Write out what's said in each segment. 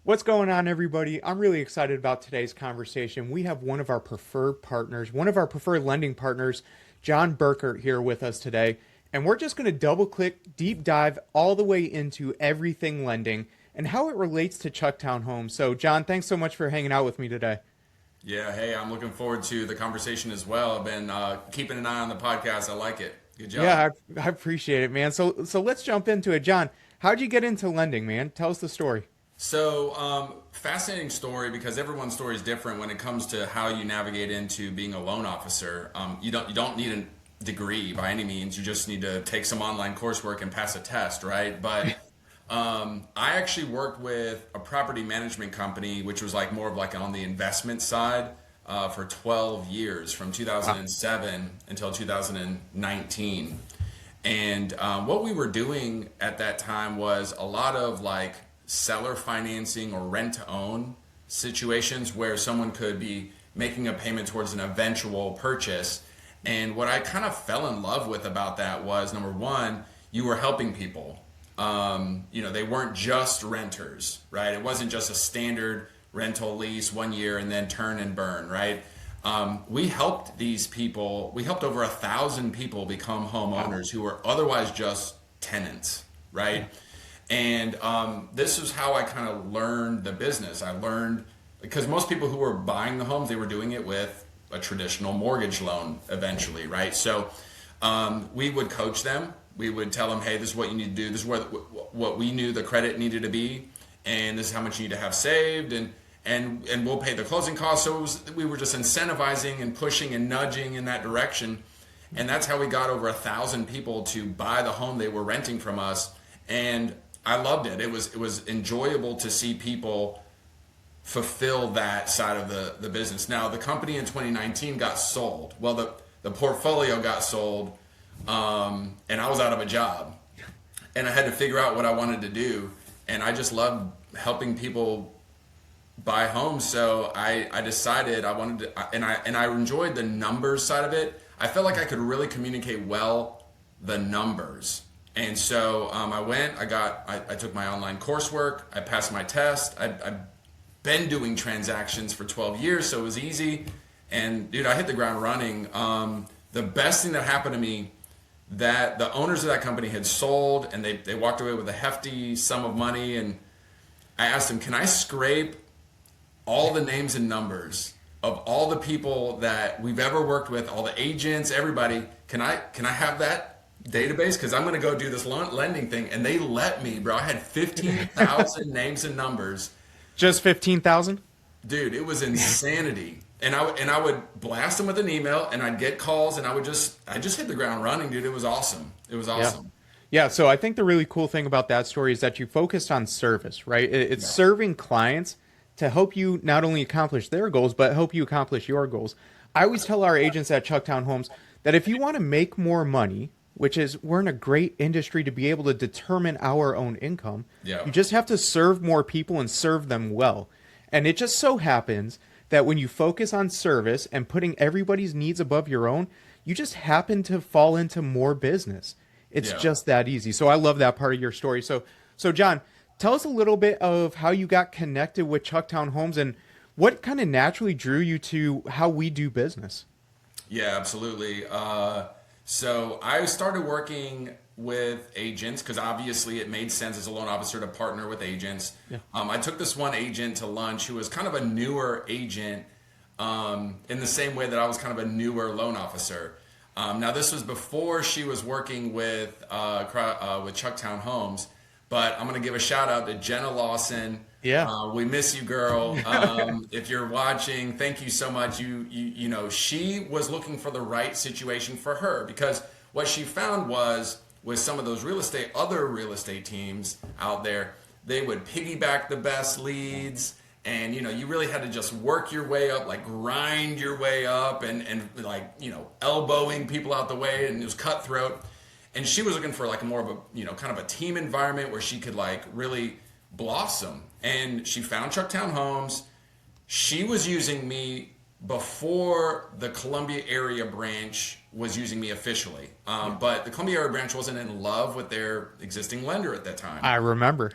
What's going on, everybody? I'm really excited about today's conversation. We have one of our preferred partners, one of our preferred lending partners, Jon Buerkert, here with us today. And we're just going to double click, deep dive all the way into everything lending and how it relates to Chucktown Homes. So, Jon, thanks so much for hanging out with me today. Yeah, hey, I'm looking forward to the conversation as well. I've been keeping an eye on the podcast. I like it. Good job. I appreciate it, man. So let's jump into it. Jon, how'd you get into lending, man? Tell us the story. Fascinating story because everyone's story is different when it comes to how you navigate into being a loan officer. You don't need a degree by any means. You just need to take some online coursework and pass a test, right? But I actually worked with a property management company, which was like more of like on the investment side, for 12 years, from Wow. 2007 until 2019. And what we were doing at that time was a lot of like seller financing or rent to own situations where someone could be making a payment towards an eventual purchase. And what I kind of fell in love with about that was number one, you were helping people. They weren't just renters, right? It wasn't just a standard rental lease 1 year and then turn and burn, right? We helped these people. We helped over 1,000 people become Wow. homeowners who were otherwise just tenants, right? And this is how I kind of learned the business. I learned because most people who were buying the homes, they were doing it with a traditional mortgage loan eventually, right? So we would coach them. We would tell them, hey, this is what you need to do. This is what we knew the credit needed to be, and this is how much you need to have saved, and we'll pay the closing costs. So we were just incentivizing and pushing and nudging in that direction, and that's how we got over 1,000 people to buy the home they were renting from us. And I loved it. It was enjoyable to see people fulfill that side of the business. Now the company in 2019 got sold. Well, the portfolio got sold, and I was out of a job, and I had to figure out what I wanted to do. And I just loved helping people buy homes. So I decided I wanted to, and I enjoyed the numbers side of it. I felt like I could really communicate well the numbers. And so I took my online coursework. I passed my test. I've been doing transactions for 12 years, so it was easy. And dude, I hit the ground running. The best thing that happened to me, that the owners of that company had sold, and they walked away with a hefty sum of money. And I asked them, can I scrape all the names and numbers of all the people that we've ever worked with, all the agents, everybody? Can I have that database? Because I'm going to go do this lending thing. And they let me, bro. I had 15,000 names and numbers. Just 15,000? Dude, it was insanity. And I would blast them with an email, and I'd get calls, and I just hit the ground running, dude. It was awesome. It was Yeah. awesome. Yeah, so I think the really cool thing about that story is that you focused on service, right? It's Yeah. serving clients to help you not only accomplish their goals, but help you accomplish your goals. I always tell our agents at Chucktown Homes that if you want to make more money, which is we're in a great industry to be able to determine our own income, Yeah. you just have to serve more people and serve them well. And it just so happens that when you focus on service and putting everybody's needs above your own, you just happen to fall into more business. It's Yeah. just that easy. So I love that part of your story. So Jon, tell us a little bit of how you got connected with Chucktown Homes and what kind of naturally drew you to how we do business. Yeah, absolutely. So I started working with agents because obviously it made sense as a loan officer to partner with agents. Yeah. I took this one agent to lunch who was kind of a newer agent, in the same way that I was kind of a newer loan officer. Now this was before she was working with Chucktown Homes, but I'm going to give a shout out to Jenna Lawson. Yeah. We miss you, girl. If you're watching, thank you so much. She was looking for the right situation for her because what she found was with some of those other real estate teams out there, they would piggyback the best leads, and you really had to just work your way up, like grind your way up, and like elbowing people out the way, and it was cutthroat. And she was looking for like more of a kind of a team environment where she could like really blossom. And she found Chucktown Homes. She was using me before the Columbia area branch was using me officially. But the Columbia area branch wasn't in love with their existing lender at that time. I remember.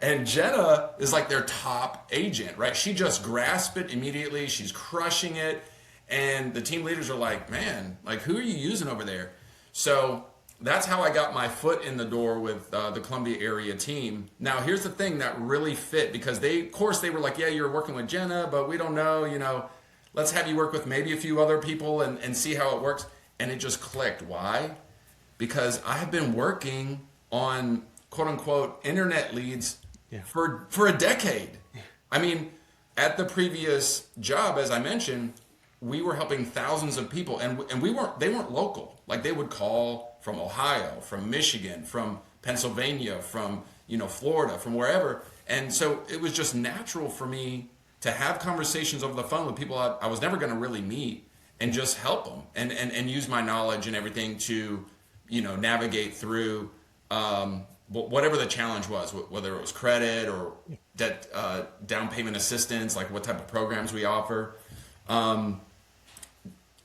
And Jenna is like their top agent, right? She just grasped it immediately. She's crushing it. And the team leaders are like, man, like, who are you using over there? So that's how I got my foot in the door with the Columbia area team. Now, here's the thing that really fit, because they were like, yeah, you're working with Jenna, but we don't know, let's have you work with maybe a few other people and see how it works. And it just clicked. Why? Because I have been working on quote unquote internet leads for a decade. I mean, at the previous job, as I mentioned, we were helping thousands of people, and they weren't local. Like, they would call from Ohio, from Michigan, from Pennsylvania, from Florida, from wherever. And so it was just natural for me to have conversations over the phone with people I was never going to really meet, and just help them and use my knowledge and everything to navigate through whatever the challenge was, whether it was credit or debt, down payment assistance, like what type of programs we offer.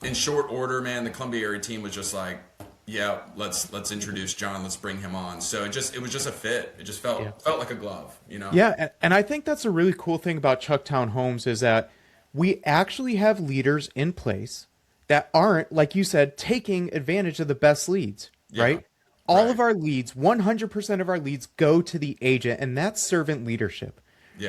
In short order, man, the Columbia area team was just like, yeah, let's introduce Jon. Let's bring him on. So it was just a fit. It just felt like a glove, Yeah, and I think that's a really cool thing about Chucktown Homes is that we actually have leaders in place that aren't, like you said, taking advantage of the best leads, right? All of our leads, 100% of our leads go to the agent, and that's servant leadership,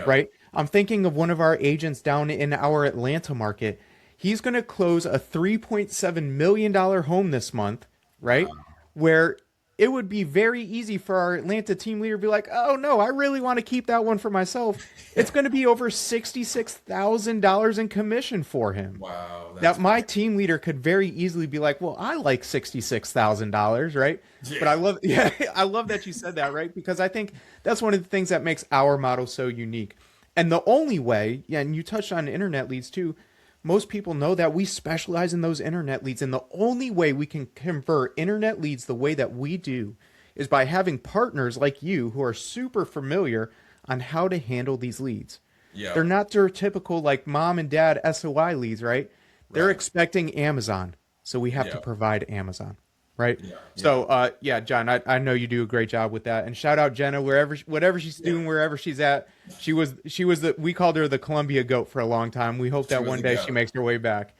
right? I'm thinking of one of our agents down in our Atlanta market. He's going to close a $3.7 million home this month, right? Wow. Where it would be very easy for our Atlanta team leader to be like, oh no, I really want to keep that one for myself. It's going to be over $66,000 in commission for him. Wow. That my team leader could very easily be like, well, I like $66,000, right? Yeah. But I love that you said that, right? Because I think that's one of the things that makes our model so unique. And the only way, and you touched on internet leads too, most people know that we specialize in those internet leads. And the only way we can convert internet leads the way that we do is by having partners like you who are super familiar on how to handle these leads. Yeah. They're not your typical like mom and dad SOI leads, right? They're expecting Amazon. So we have to provide Amazon. Right. Yeah. So, Jon, I know you do a great job with that, and shout out Jenna whatever she's doing, wherever she's at. She was we called her the Columbia goat for a long time. We hope that one day she makes her way back.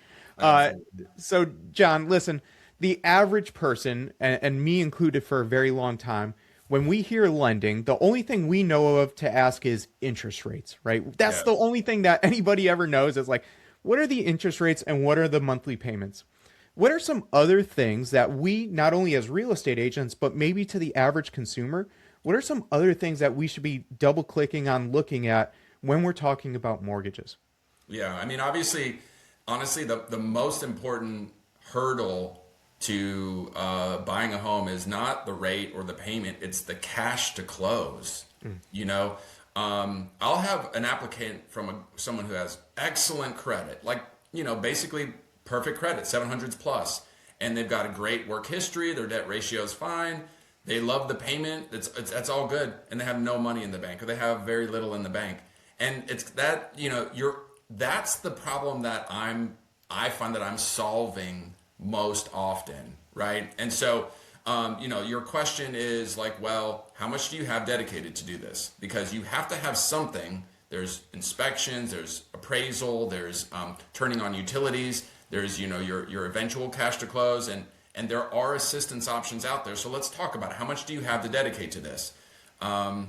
So Jon, listen, the average person, and me included for a very long time, when we hear lending, the only thing we know of to ask is interest rates, right? That's the only thing that anybody ever knows is like, what are the interest rates and what are the monthly payments? What are some other things that we, not only as real estate agents, but maybe to the average consumer, what are some other things that we should be double clicking on looking at when we're talking about mortgages? Yeah, I mean, honestly, the most important hurdle to buying a home is not the rate or the payment, it's the cash to close. I'll have an applicant from someone who has excellent credit, like, basically perfect credit, 700s plus, and they've got a great work history, their debt ratio is fine, they love the payment, that's all good, and they have no money in the bank, or they have very little in the bank. And it's that, that's the problem that I find that I'm solving most often, right? And so your question is like, well, how much do you have dedicated to do this? Because you have to have something. There's inspections, there's appraisal, there's turning on utilities, there's your eventual cash to close, and there are assistance options out there. So let's talk about it. How much do you have to dedicate to this? I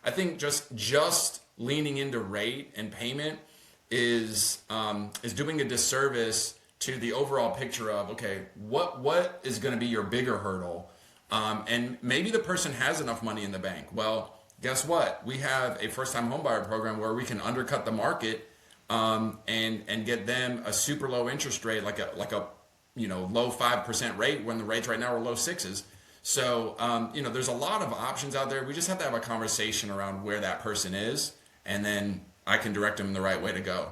think just leaning into rate and payment is doing a disservice to the overall picture of, okay, what is going to be your bigger hurdle? And maybe the person has enough money in the bank. Well, guess what? We have a first-time homebuyer program where we can undercut the market and get them a super low interest rate, like a low 5% rate, when the rates right now are low 6s. So there's a lot of options out there. We just have to have a conversation around where that person is, and then I can direct them the right way to go.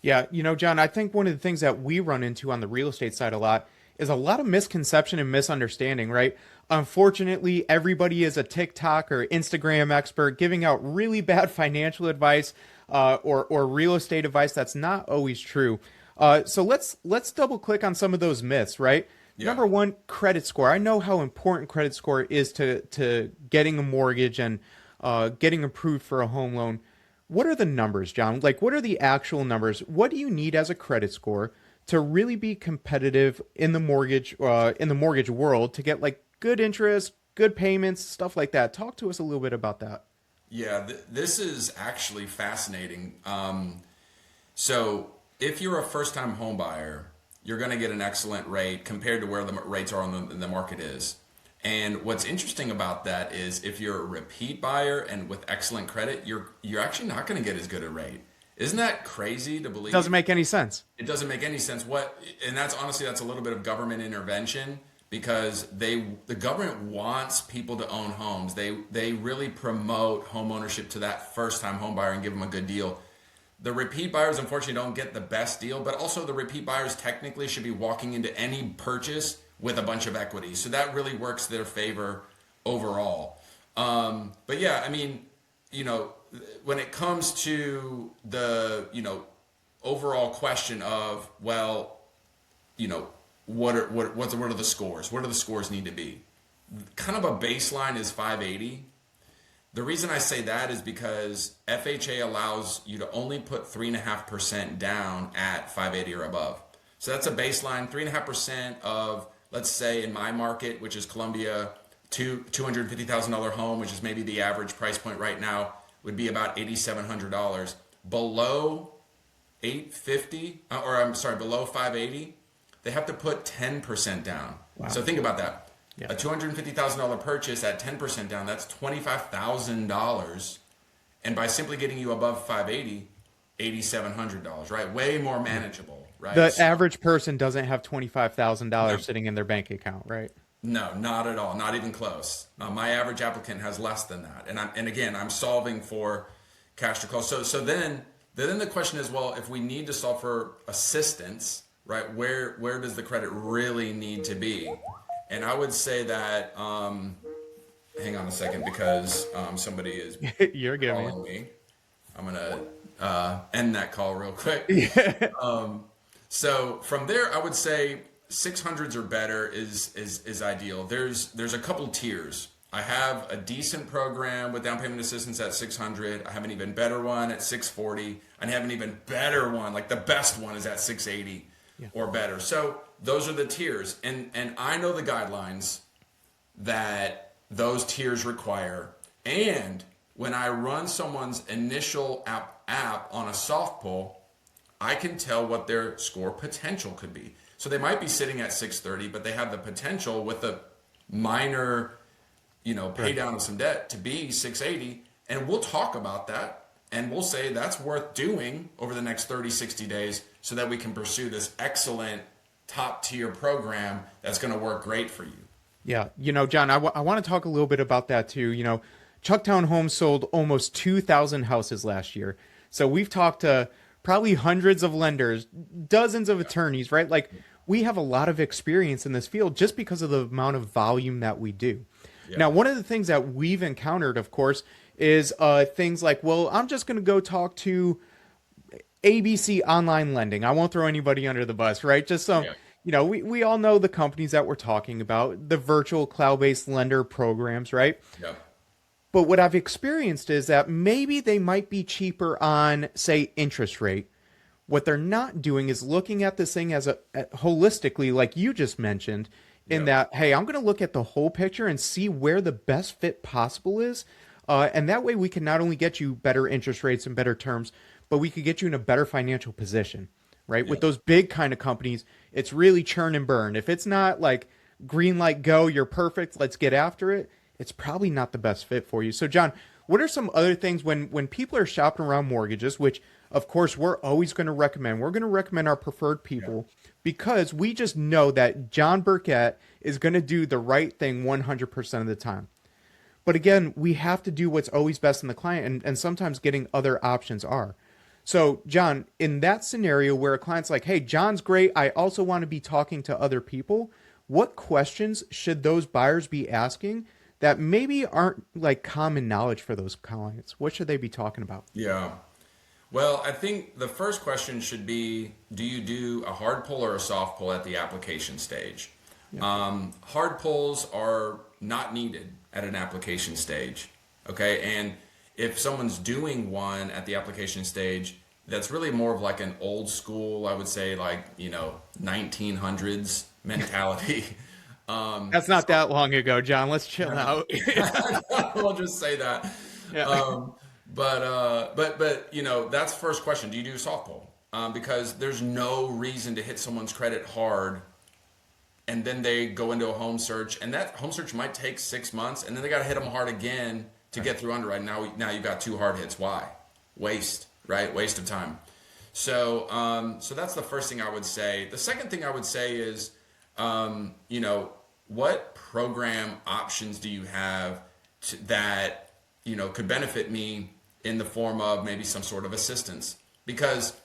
Yeah, Jon, I think one of the things that we run into on the real estate side a lot is a lot of misconception and misunderstanding, right? Unfortunately, everybody is a TikTok or Instagram expert giving out really bad financial advice or real estate advice that's not always true. So let's double click on some of those myths, right? Yeah. Number one, credit score. I know how important credit score is to getting a mortgage and getting approved for a home loan. What are the numbers, John? Like, what are the actual numbers? What do you need as a credit score to really be competitive in the mortgage world to get like good interest, good payments, stuff like that? Talk to us a little bit about that. Yeah, this is actually fascinating. So if you're a first-time home buyer, you're going to get an excellent rate compared to where the rates are on the market is. And what's interesting about that is if you're a repeat buyer and with excellent credit, you're actually not going to get as good a rate. Isn't that crazy to believe? Doesn't make any sense. It doesn't make any sense. And that's honestly that's a little bit of government intervention because the government wants people to own homes. They really promote home ownership to that first time home buyer and give them a good deal. The repeat buyers unfortunately don't get the best deal, but also the repeat buyers technically should be walking into any purchase with a bunch of equity. So that really works their favor overall. But yeah, I mean, when it comes to the, overall question of, well, what are the scores? What do the scores need to be? Kind of a baseline is 580. The reason I say that is because FHA allows you to only put 3.5% down at 580 or above. So that's a baseline, 3.5% of, let's say in my market, which is Columbia, $250,000 home, which is maybe the average price point right now, would be about $8,700. Below 850, below 580, they have to put 10% down. Wow. So think about that. Yeah. A $250,000 purchase at 10% down, that's $25,000. And by simply getting you above 580, $8,700, right? Way more manageable, right? The average person doesn't have $25,000 sitting in their bank account, right? No, not at all. Not even close. My average applicant has less than that. And again, I'm solving for cash to close. So then the question is, well, if we need to solve for assistance, right, where does the credit really need to be? And I would say that, hang on a second because somebody is You're calling me. I'm going to end that call real quick. Yeah. So from there, I would say 600s or better is ideal. There's a couple tiers. I have a decent program with down payment assistance at 600. I have an even better one at 640. I have an even better one, like the best one is at 680 or better. So those are the tiers. And I know the guidelines that those tiers require. And when I run someone's initial app on a soft pull, I can tell what their score potential could be. So they might be sitting at 630, but they have the potential with a minor, pay down of some debt to be 680. And we'll talk about that. And we'll say that's worth doing over the next 30, 60 days so that we can pursue this excellent top tier program that's going to work great for you. Yeah. John, I want to talk a little bit about that too. Chucktown Homes sold almost 2,000 houses last year. So we've talked to probably hundreds of lenders, dozens of attorneys, right? Like we have a lot of experience in this field just because of the amount of volume that we do. Yeah. Now, one of the things that we've encountered, of course, is things like, well, I'm just going to go talk to ABC Online Lending. I won't throw anybody under the bus, right? Just some, we all know the companies that we're talking about, the virtual cloud-based lender programs, right? Yeah. But what I've experienced is that maybe they might be cheaper on, say, interest rate. What they're not doing is looking at this thing as holistically, like you just mentioned, in that, hey, I'm going to look at the whole picture and see where the best fit possible is. And that way we can not only get you better interest rates and better terms, but we could get you in a better financial position, right? Yeah. With those big kind of companies, it's really churn and burn. If it's not like green light, go, you're perfect, let's get after it, it's probably not the best fit for you. So, John, what are some other things when people are shopping around mortgages, which, of course, we're always going to recommend. We're going to recommend our preferred people because we just know that Jon Buerkert is going to do the right thing 100% of the time. But again, we have to do what's always best in the client, and sometimes getting other options are. So, John, in that scenario where a client's like, hey, John's great, I also want to be talking to other people, what questions should those buyers be asking that maybe aren't like common knowledge for those clients? What should they be talking about? Yeah. Well, I think the first question should be, do you do a hard pull or a soft pull at the application stage? Yep. Hard pulls are not needed at an application stage. Okay. And if someone's doing one at the application stage, that's really more of like an old school, I would say, like, 1900s mentality. That's not that long ago, John. Let's chill out. I'll just say that. Yeah. But that's the first question. Do you do a soft pull? Because there's no reason to hit someone's credit hard and then they go into a home search, and that home search might take 6 months, and then they got to hit them hard again to get through underwriting. Now you've got two hard hits. Why? Waste, right? Waste of time. So that's the first thing I would say. The second thing I would say is, what program options do you have that could benefit me in the form of maybe some sort of assistance? Because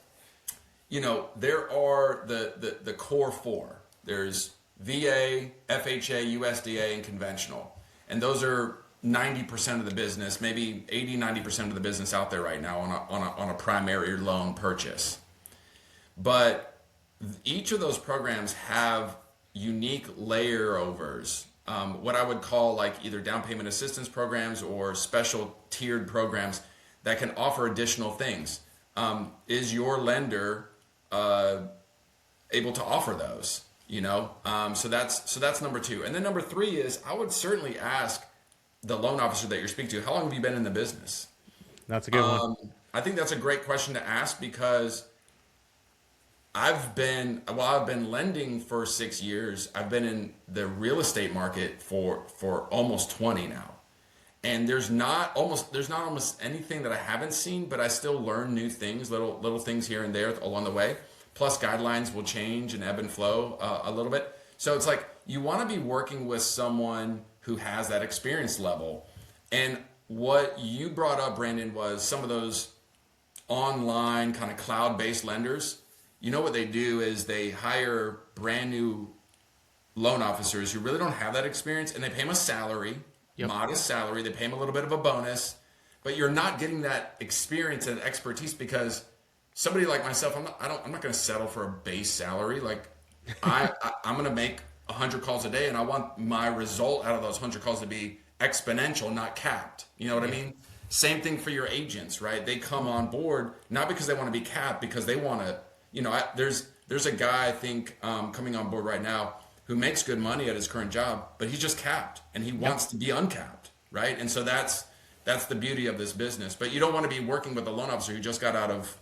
there are the core four. There's VA, FHA, USDA, and conventional. And those are 90% of the business, maybe 80-90% of the business out there right now on a primary loan purchase. But each of those programs have unique layovers, what I would call like either down payment assistance programs or special tiered programs that can offer additional things. Is your lender able to offer those? So that's number two. And then number three is, I would certainly ask the loan officer that you're speaking to, how long have you been in the business? That's a good one. I think that's a great question to ask, because I've been lending for 6 years. I've been in the real estate market for almost 20 now. And there's not almost anything that I haven't seen, but I still learn new things, little things here and there along the way. Plus guidelines will change and ebb and flow a little bit. So it's like, you want to be working with someone who has that experience level. And what you brought up, Brandon, was some of those online kind of cloud-based lenders. What they do is they hire brand new loan officers who really don't have that experience, and they pay them a salary, modest salary. They pay them a little bit of a bonus, but you're not getting that experience and expertise, because somebody like myself, I'm not going to settle for a base salary. Like I'm going to make 100 calls a day, and I want my result out of those 100 calls to be exponential, not capped. You know what I mean? Same thing for your agents, right? They come on board not because they want to be capped, because they want to. There's a guy, I think, coming on board right now who makes good money at his current job, but he's just capped and he wants to be uncapped, right? And so that's the beauty of this business. But you don't want to be working with a loan officer who just got out of,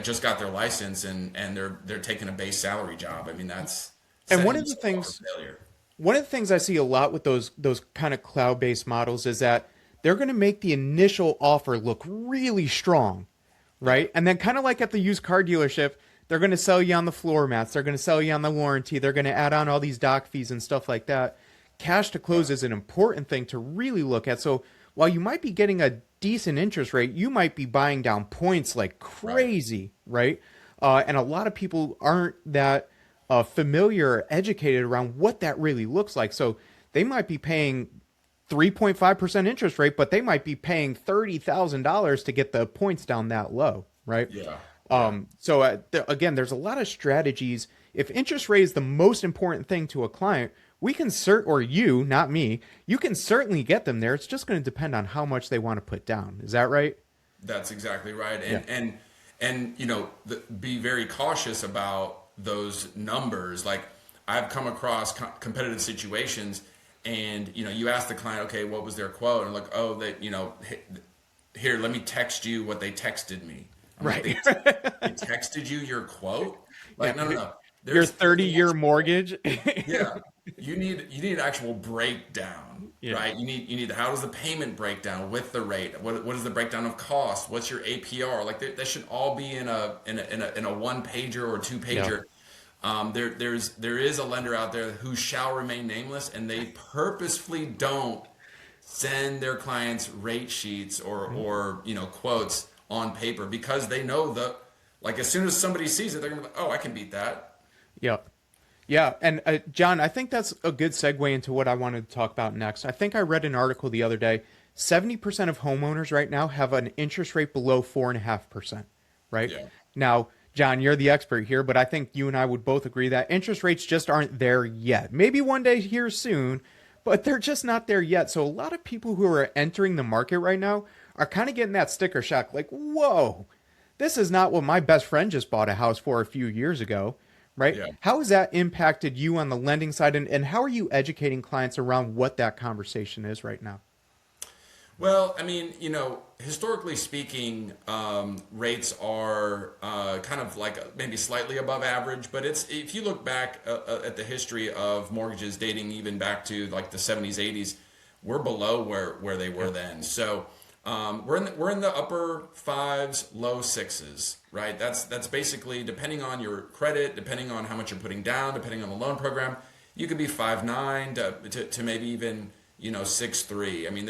just got their license and they're taking a base salary job. I mean, that's And one of the things I see a lot with those kind of cloud-based models is that they're going to make the initial offer look really strong. Right. And then kind of like at the used car dealership, they're going to sell you on the floor mats. They're going to sell you on the warranty. They're going to add on all these doc fees and stuff like that. Cash to close is an important thing to really look at. So while you might be getting a decent interest rate, you might be buying down points like crazy. Right. And a lot of people aren't that familiar or educated around what that really looks like. So they might be paying 3.5% interest rate, but they might be paying $30,000 to get the points down that low, right? Yeah. So again, there's a lot of strategies. If interest rate is the most important thing to a client, we can or you, not me, you can certainly get them there. It's just going to depend on how much they want to put down. Is that right? That's exactly right. And be very cautious about those numbers. Like, I've come across competitive situations. And, you ask the client, okay, what was their quote? And look, here, let me text you what they texted me. Right. Like, they texted you your quote? Like, no. Your 30-year mortgage. Yeah. You need an actual breakdown, right? You need, how does the payment break down with the rate? What is the breakdown of cost? What's your APR? Like, that should all be in a one pager or two pager. Yeah. There is a lender out there who shall remain nameless, and they purposefully don't send their clients rate sheets or quotes on paper, because they know as soon as somebody sees it, they're gonna be like, oh, I can beat that. Yeah. And John, I think that's a good segue into what I wanted to talk about next. I think I read an article the other day 70% of homeowners right now have an interest rate below 4.5%, right? Yeah. Now, John, you're the expert here, but I think you and I would both agree that interest rates just aren't there yet. Maybe one day here soon, but they're just not there yet. So a lot of people who are entering the market right now are kind of getting that sticker shock like, whoa, this is not what my best friend just bought a house for a few years ago, right? Yeah. How has that impacted you on the lending side? And how are you educating clients around what that conversation is right now? Well, I mean, historically speaking, rates are kind of like maybe slightly above average, but if you look back at the history of mortgages dating even back to like the 70s, 80s, we're below where they were then. So we're in the upper fives, low sixes, right? That's basically depending on your credit, depending on how much you're putting down, depending on the loan program, you could be 5.9 to maybe even 6.3. I mean,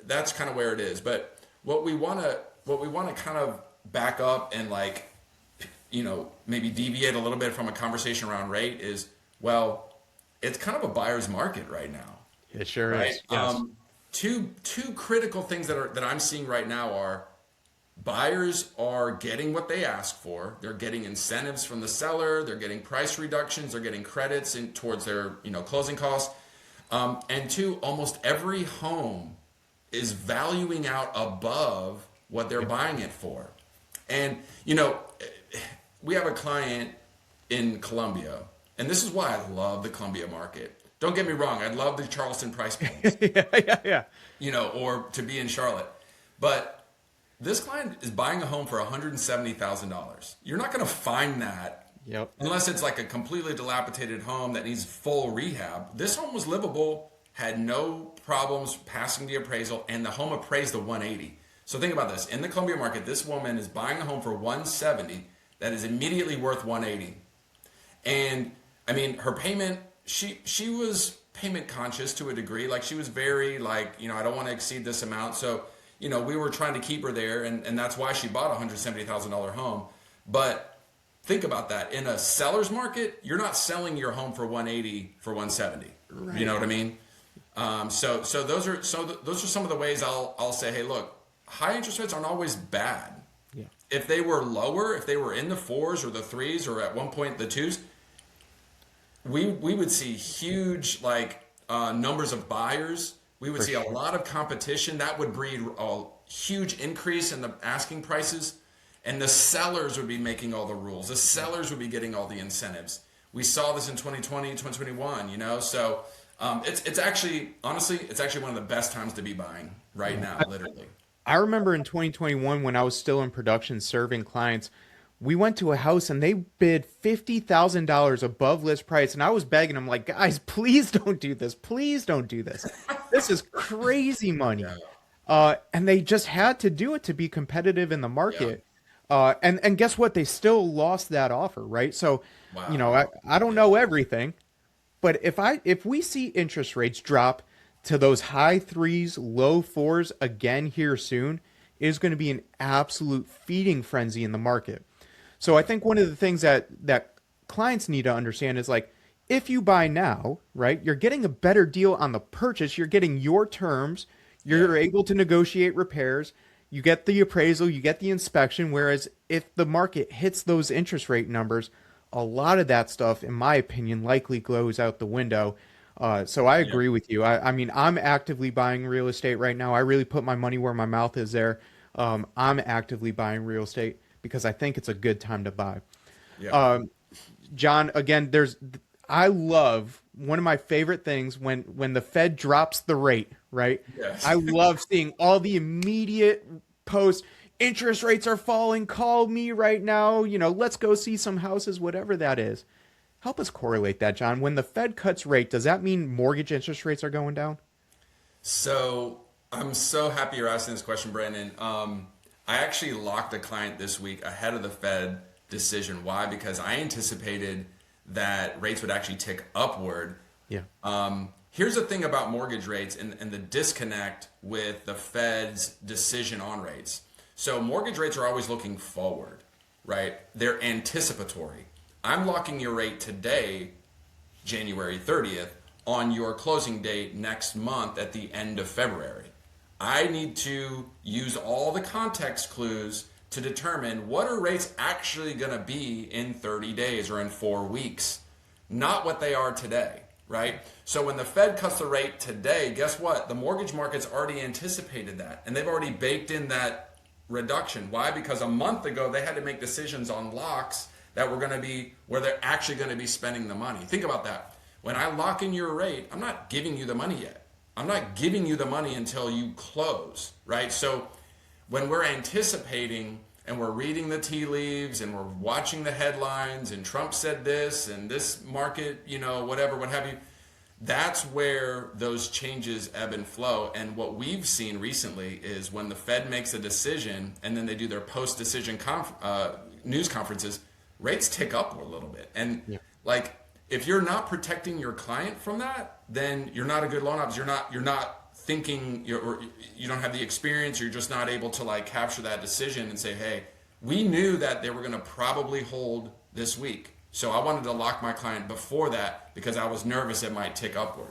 that's kind of where it is. But what we want to kind of back up and like, maybe deviate a little bit from a conversation around rate is, well, it's kind of a buyer's market right now. It sure Right. is. Yes. Two critical things that I'm seeing right now are buyers are getting what they ask for. They're getting incentives from the seller. They're getting price reductions. They're getting credits towards their closing costs. And two, almost every home is valuing out above what they're buying it for. And, we have a client in Columbia, and this is why I love the Columbia market. Don't get me wrong, I love the Charleston price points, Yeah. or to be in Charlotte. But this client is buying a home for $170,000. You're not going to find that Yep. unless it's like a completely dilapidated home that needs full rehab. This home was livable, had no problems passing the appraisal, and the home appraised to 180. So think about this. In the Columbia market, this woman is buying a home for 170 that is immediately worth 180. And I mean, her payment, she was payment conscious to a degree. Like she was very like, I don't want to exceed this amount. So, we were trying to keep her there, and that's why she bought a $170,000 home. But think about that. In a seller's market, you're not selling your home for 180 for 170. Right. You know what I mean? So those are some of the ways I'll say, hey, look, high interest rates aren't always bad. Yeah. If they were lower, if they were in the fours or the threes or at one point the twos, we would see huge numbers of buyers. We would see a lot of competition. That would breed a huge increase in the asking prices. And the sellers would be making all the rules. The sellers would be getting all the incentives. We saw this in 2020, 2021, So it's actually, honestly, it's actually one of the best times to be buying right now, literally. I remember in 2021 when I was still in production serving clients, we went to a house and they bid $50,000 above list price. And I was begging them like, guys, please don't do this. Please don't do this. This is crazy money. Yeah. And they just had to do it to be competitive in the market. Yeah. And guess what? They still lost that offer, right? So, Wow. I don't know everything, but if we see interest rates drop to those high threes, low fours again here soon, it is going to be an absolute feeding frenzy in the market. So I think one of the things that clients need to understand is like, if you buy now, right, you're getting a better deal on the purchase. You're getting your terms. You're able to negotiate repairs. You get the appraisal. You get the inspection. Whereas if the market hits those interest rate numbers, a lot of that stuff, in my opinion, likely goes out the window. So I agree with you. I mean, I'm actively buying real estate right now. I really put my money where my mouth is there. I'm actively buying real estate because I think it's a good time to buy. Yeah. John, again, I love one of my favorite things when the Fed drops the rate, right? Yes. I love seeing all the immediate posts. Interest rates are falling. Call me right now. Let's go see some houses, whatever that is. Help us correlate that, John. When the Fed cuts rate, does that mean mortgage interest rates are going down? So I'm so happy you're asking this question, Brandon. I actually locked a client this week ahead of the Fed decision. Why? Because I anticipated that rates would actually tick upward. Yeah. Here's the thing about mortgage rates and the disconnect with the Fed's decision on rates. So mortgage rates are always looking forward, right? They're anticipatory. I'm locking your rate today, January 30th, on your closing date next month at the end of February. I need to use all the context clues to determine what are rates actually going to be in 30 days or in 4 weeks, not what they are today, right? So when the Fed cuts the rate today, guess what? The mortgage market's already anticipated that, and they've already baked in that reduction. Why? Because a month ago they had to make decisions on locks that were going to be where they're actually going to be spending the money. Think about that. When I lock in your rate, I'm not giving you the money yet. I'm not giving you the money until you close, right? So when we're anticipating and we're reading the tea leaves and we're watching the headlines and Trump said this and this market, whatever, what have you, that's where those changes ebb and flow. And what we've seen recently is when the Fed makes a decision and then they do their post-decision news conferences, rates tick up a little bit. And if you're not protecting your client from that, then you're not a good loan officer. You're not thinking, or you don't have the experience. You're just not able to capture that decision and say, hey, we knew that they were going to probably hold this week. So I wanted to lock my client before that because I was nervous it might tick upward.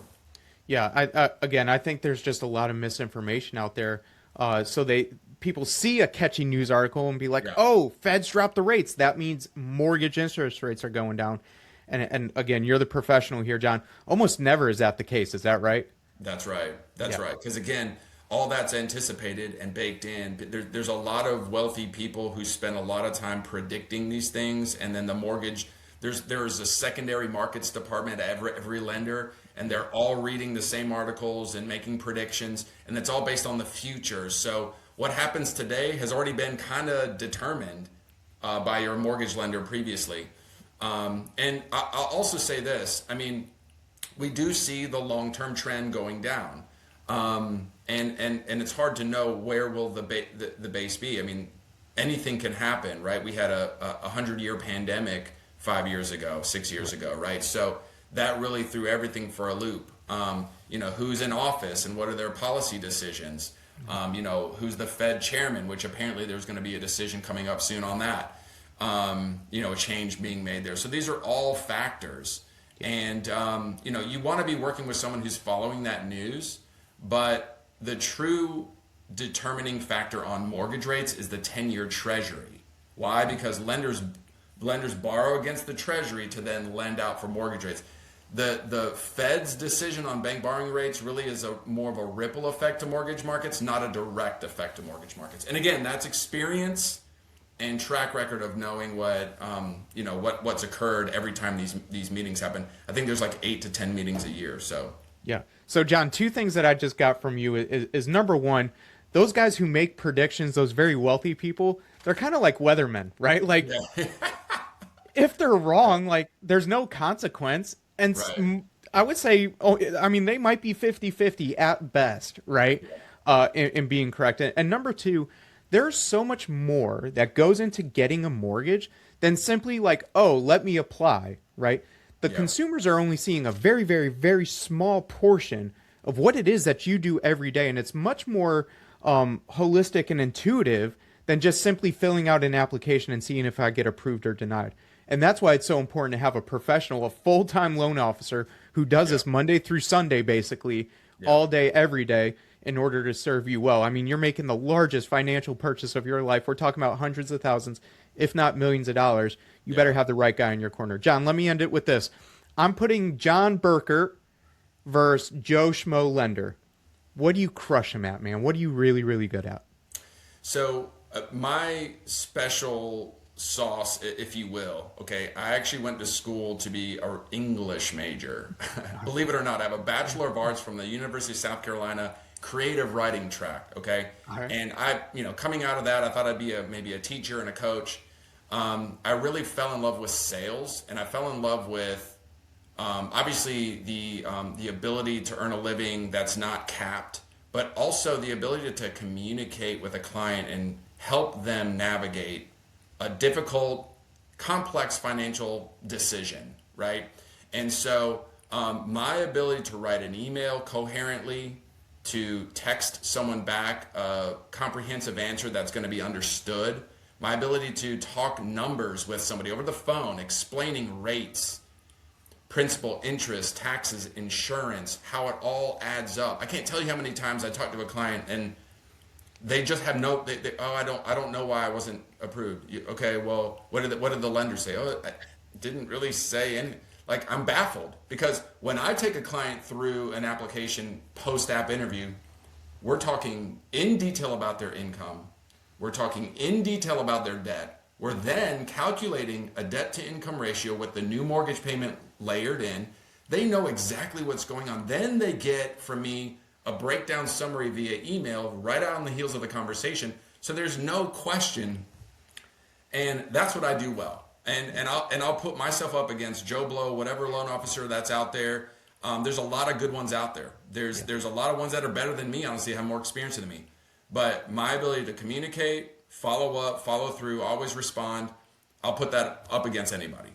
Yeah, I think there's just a lot of misinformation out there. So people see a catchy news article and be like, "Oh, Fed's dropped the rates. That means mortgage interest rates are going down." And again, you're the professional here, John. Almost never is that the case. Is that right? That's right. That's right. Because again, all that's anticipated and baked in. There's a lot of wealthy people who spend a lot of time predicting these things, and then the mortgage. There's a secondary markets department at every lender, and they're all reading the same articles and making predictions, and it's all based on the future. So what happens today has already been kind of determined by your mortgage lender previously. And I'll also say this. I mean, we do see the long-term trend going down, and it's hard to know where will the base be. I mean, anything can happen, right? We had a 100-year pandemic 5 years ago, 6 years ago, right? So that really threw everything for a loop. Who's in office and what are their policy decisions? Who's the Fed chairman, which apparently there's going to be a decision coming up soon on that. A change being made there. So these are all factors. And, you want to be working with someone who's following that news, but the true determining factor on mortgage rates is the 10-year treasury. Why? Because lenders borrow against the treasury to then lend out for mortgage rates. The Fed's decision on bank borrowing rates really is more of a ripple effect to mortgage markets, not a direct effect to mortgage markets. And again, that's experience and track record of knowing what's occurred every time these meetings happen. I think there's 8 to 10 meetings a year. So yeah. So John, two things that I just got from you is number one, those guys who make predictions, those very wealthy people, they're kind of like weathermen, right? If they're wrong, there's no consequence. And right. I would say, they might be 50-50 at best, right? In being correct. And number two, there's so much more that goes into getting a mortgage than simply let me apply, right? The consumers are only seeing a very, very, very small portion of what it is that you do every day. And it's much more holistic and intuitive than just simply filling out an application and seeing if I get approved or denied. And that's why it's so important to have a professional, a full-time loan officer who does this Monday through Sunday, basically, all day, every day, in order to serve you well. I mean, you're making the largest financial purchase of your life. We're talking about hundreds of thousands, if not millions of dollars. You better have the right guy in your corner. John, let me end it with this. I'm putting Jon Buerkert versus Joe Schmo Lender. What do you crush him at, man? What are you really, really good at? So my special sauce, if you will, okay, I actually went to school to be an English major. Believe it or not, I have a Bachelor of Arts from the University of South Carolina creative writing track, okay? Right. And I, coming out of that, I thought I'd be maybe a teacher and a coach. I really fell in love with sales, and I fell in love with obviously the ability to earn a living that's not capped, but also the ability to communicate with a client and help them navigate a difficult, complex financial decision, right? And so my ability to write an email coherently, to text someone back a comprehensive answer that's going to be understood, my ability to talk numbers with somebody over the phone, explaining rates, principal, interest, taxes, insurance, how it all adds up. I can't tell you how many times I talked to a client and they just have I don't know why I wasn't approved. Okay, well, what did the lender say? Oh, I didn't really say anything. Like, I'm baffled because when I take a client through an application post-app interview, we're talking in detail about their income. We're talking in detail about their debt. We're then calculating a debt to income ratio with the new mortgage payment layered in. They know exactly what's going on. Then they get from me a breakdown summary via email right out on the heels of the conversation. So there's no question. And that's what I do well. And I'll put myself up against Joe Blow, whatever loan officer that's out there. There's a lot of good ones out there. There's a lot of ones that are better than me, honestly, have more experience than me. But my ability to communicate, follow up, follow through, always respond, I'll put that up against anybody.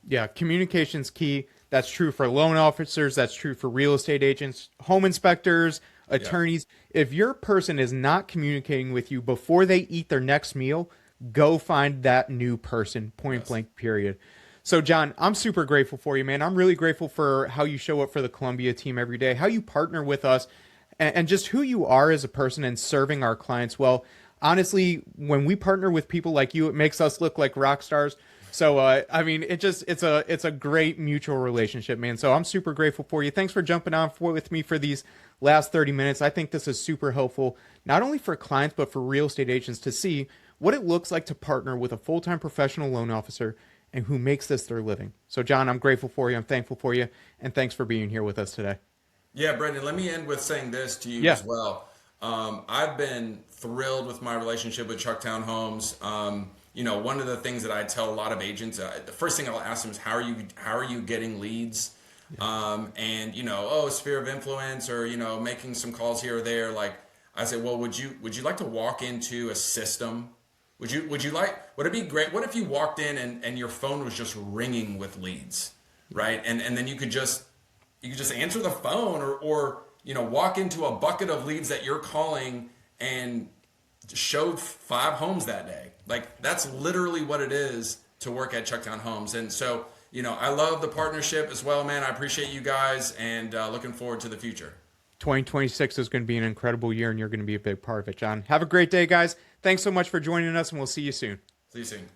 Yeah, communication's key. That's true for loan officers. That's true for real estate agents, home inspectors, attorneys. Yeah. If your person is not communicating with you before they eat their next meal, go find that new person, point blank, period. So, Jon, I'm super grateful for you, man. I'm really grateful for how you show up for the Columbia team every day, how you partner with us, and just who you are as a person and serving our clients well. Honestly, when we partner with people like you, it makes us look like rock stars. So, I mean, it's a great mutual relationship, man. So I'm super grateful for you. Thanks for jumping on with me for these last 30 minutes. I think this is super helpful, not only for clients, but for real estate agents to see what it looks like to partner with a full-time professional loan officer and who makes this their living. So, Jon, I'm grateful for you. I'm thankful for you. And thanks for being here with us today. Yeah, Brendan, let me end with saying this to you as well. I've been thrilled with my relationship with Chucktown Homes. One of the things that I tell a lot of agents, the first thing I'll ask them is, how are you getting leads? Yeah. Sphere of influence, or, making some calls here or there. Like, I say, well, would you like to walk into a system? Would it be great? What if you walked in and your phone was just ringing with leads, right? And then you could just answer the phone or walk into a bucket of leads that you're calling and showed 5 homes that day. Like, that's literally what it is to work at Chucktown Homes. And so, I love the partnership as well, man. I appreciate you guys, and looking forward to the future. 2026 is going to be an incredible year, and you're going to be a big part of it, Jon. Have a great day, guys. Thanks so much for joining us, and we'll see you soon. See you soon.